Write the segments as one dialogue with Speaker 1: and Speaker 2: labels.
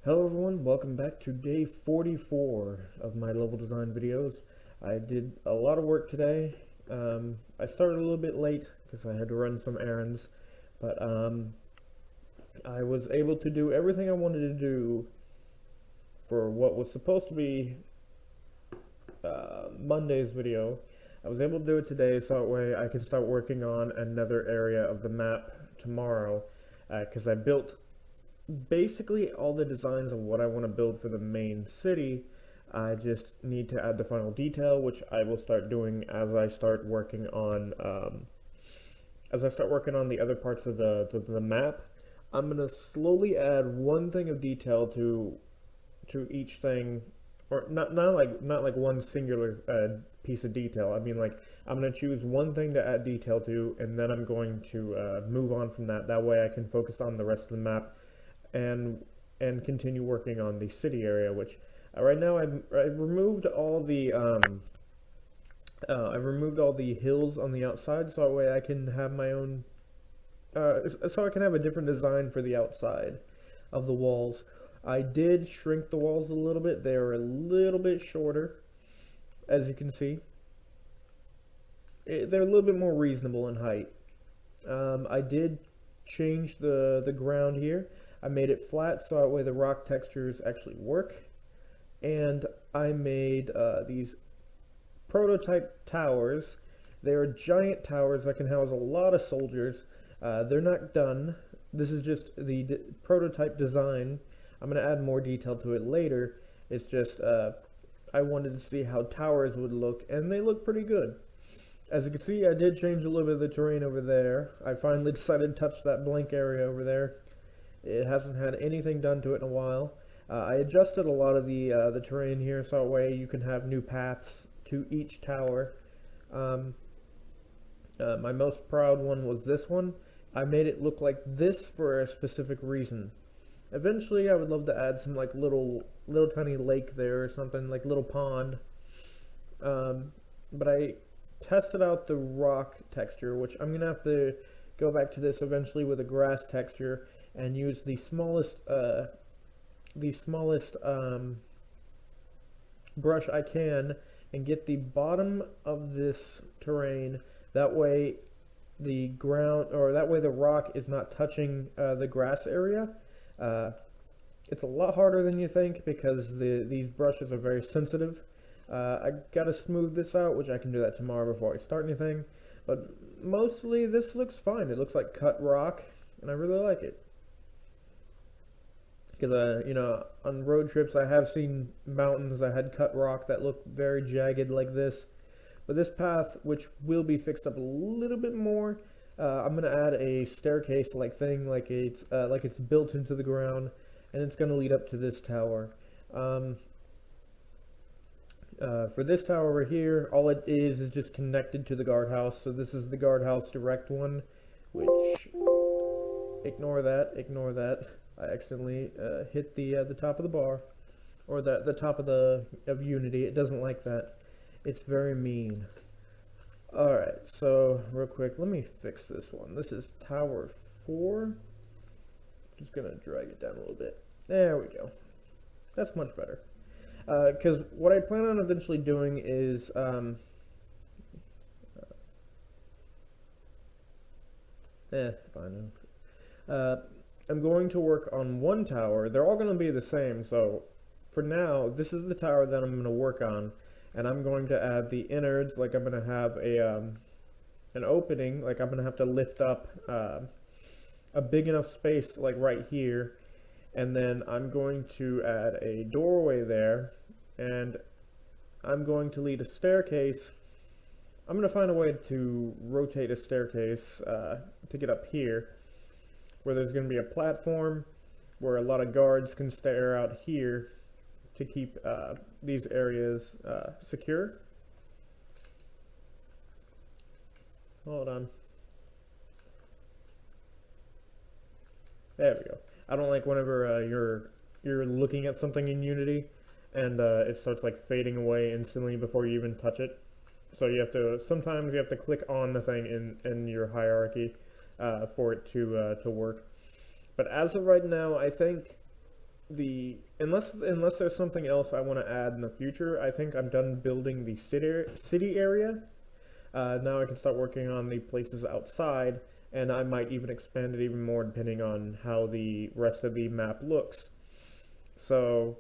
Speaker 1: Hello everyone, welcome back to day 44 of my level design videos. I did a lot of work today. I started a little bit late because I had to run some errands, but I was able to do everything I wanted to do for what was supposed to be Monday's video. I was able to do it today so that way I can start working on another area of the map tomorrow because I built basically all the designs of what I want to build for the main city. I just need to add the final detail, which I will start doing as I start working on the other parts of the map. I'm gonna slowly add one thing of detail to each thing, or not like one singular piece of detail. I mean, like, I'm gonna choose one thing to add detail to, and then I'm going to move on from that. That way I can focus on the rest of the map and continue working on the city area, which right now I've removed all the hills on the outside, so that way I can have my own so I can have a different design for the outside of the walls. I did shrink the walls a little bit. They are a little bit shorter, as you can see. They're a little bit more reasonable in height. I did change the ground here. I made it flat so that way the rock textures actually work. And I made these prototype towers. They are giant towers that can house a lot of soldiers. They're not done. This is just the prototype design. I'm going to add more detail to it later. It's just I wanted to see how towers would look, and they look pretty good. As you can see, I did change a little bit of the terrain over there. I finally decided to touch that blank area over there. It hasn't had anything done to it in a while. I adjusted a lot of the terrain here so that way you can have new paths to each tower. My most proud one was this one. I made it look like this for a specific reason. Eventually I would love to add some like little tiny lake there or something, like little pond. But I tested out the rock texture, which I'm gonna have to go back to this eventually with a grass texture and use the smallest brush I can and get the bottom of this terrain. That way the rock is not touching the grass area. It's a lot harder than you think because these brushes are very sensitive. I gotta smooth this out, which I can do that tomorrow before I start anything. But mostly this looks fine. It looks like cut rock, and I really like it. Because, on road trips I have seen mountains that had cut rock that look very jagged like this. But this path, which will be fixed up a little bit more, I'm going to add a staircase-like thing, like it's built into the ground, and it's going to lead up to this tower. For this tower over here, all it is just connected to the guardhouse. So this is the guardhouse direct one, which, ignore that. I accidentally hit the top of the bar, or the top of Unity. It doesn't like that. It's very mean. Alright, so real quick, let me fix this one. This is Tower 4. Just gonna drag it down a little bit. There we go. That's much better. Because what I plan on eventually doing is fine. I'm going to work on one tower. They're all going to be the same, so for now, this is the tower that I'm going to work on, and I'm going to add the innards. Like, I'm going to have an opening. Like, I'm going to have to lift up a big enough space, like right here, and then I'm going to add a doorway there, and I'm going to lead a staircase. I'm going to find a way to rotate a staircase to get up here, where there's going to be a platform where a lot of guards can stare out here to keep these areas secure. Hold on. There we go. I don't like whenever you're looking at something in Unity and it starts like fading away instantly before you even touch it. So sometimes you have to click on the thing in your hierarchy for it to work. But as of right now, I think unless there's something else I want to add in the future, I think I'm done building the city area. Now I can start working on the places outside, and I might even expand it even more depending on how the rest of the map looks. So,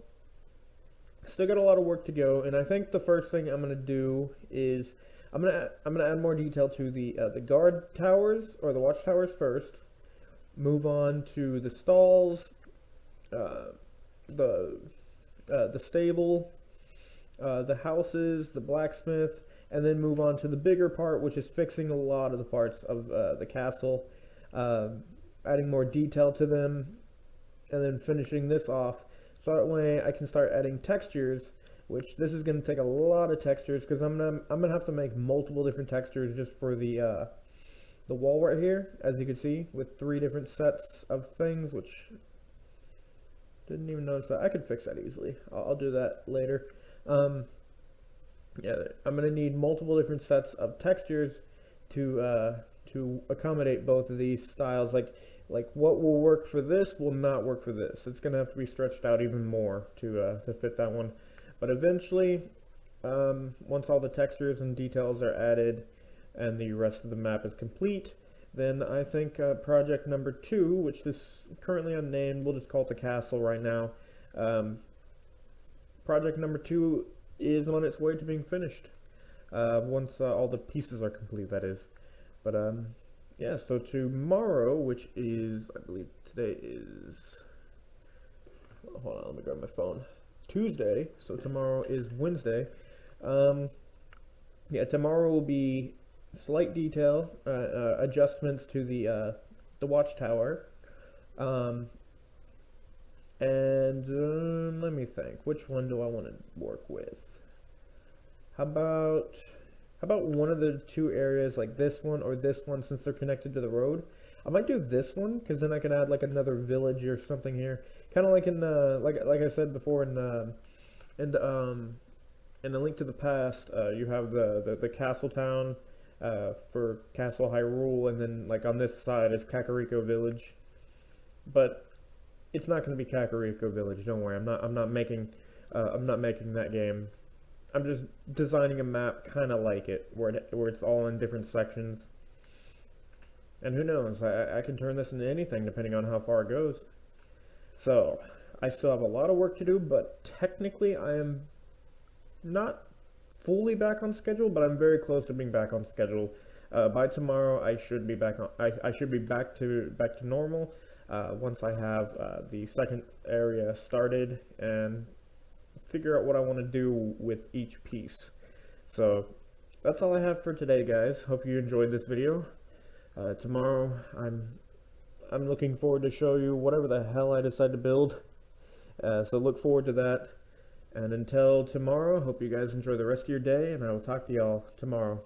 Speaker 1: still got a lot of work to go, and I think the first thing I'm gonna do is I'm gonna add more detail to the guard towers or the watchtowers first. Move on to the stalls, uh, the the stable, the houses, the blacksmith, and then move on to the bigger part, which is fixing a lot of the parts of the castle, adding more detail to them, and then finishing this off. So that way I can start adding textures, which this is going to take a lot of textures because I'm gonna have to make multiple different textures just for the wall right here, as you can see, with 3 different sets of things, which didn't even notice that. I could fix that easily. I'll do that later. Yeah, I'm gonna need multiple different sets of textures to accommodate both of these styles. Like what will work for this will not work for this. It's gonna have to be stretched out even more to fit that one. But eventually, once all the textures and details are added and the rest of the map is complete, then I think project number 2, which is currently unnamed, we'll just call it the castle right now. Project number 2 is on its way to being finished. Once all the pieces are complete, that is. But yeah, so tomorrow, which is, I believe today is, hold on, let me grab my phone. Tuesday, so tomorrow is Wednesday. Yeah, tomorrow will be slight detail adjustments to the watchtower, and let me think, which one do I want to work with? How about one of the 2 areas, like this one or this one, since they're connected to the road? I might do this one because then I can add like another village or something here, kind of like in like I said before in A Link to the Past. You have the castle town for Castle Hyrule, and then like on this side is Kakariko Village, but it's not going to be Kakariko Village. Don't worry, I'm not making that game. I'm just designing a map kind of like it, where it's all in different sections. And who knows, I can turn this into anything depending on how far it goes. So, I still have a lot of work to do, but technically I am not fully back on schedule, but I'm very close to being back on schedule. By tomorrow, I should be back on. I should be back to normal once I have the second area started and figure out what I want to do with each piece. So that's all I have for today, guys. Hope you enjoyed this video. Tomorrow, I'm looking forward to show you whatever the hell I decide to build. So look forward to that. And until tomorrow, hope you guys enjoy the rest of your day, and I will talk to y'all tomorrow.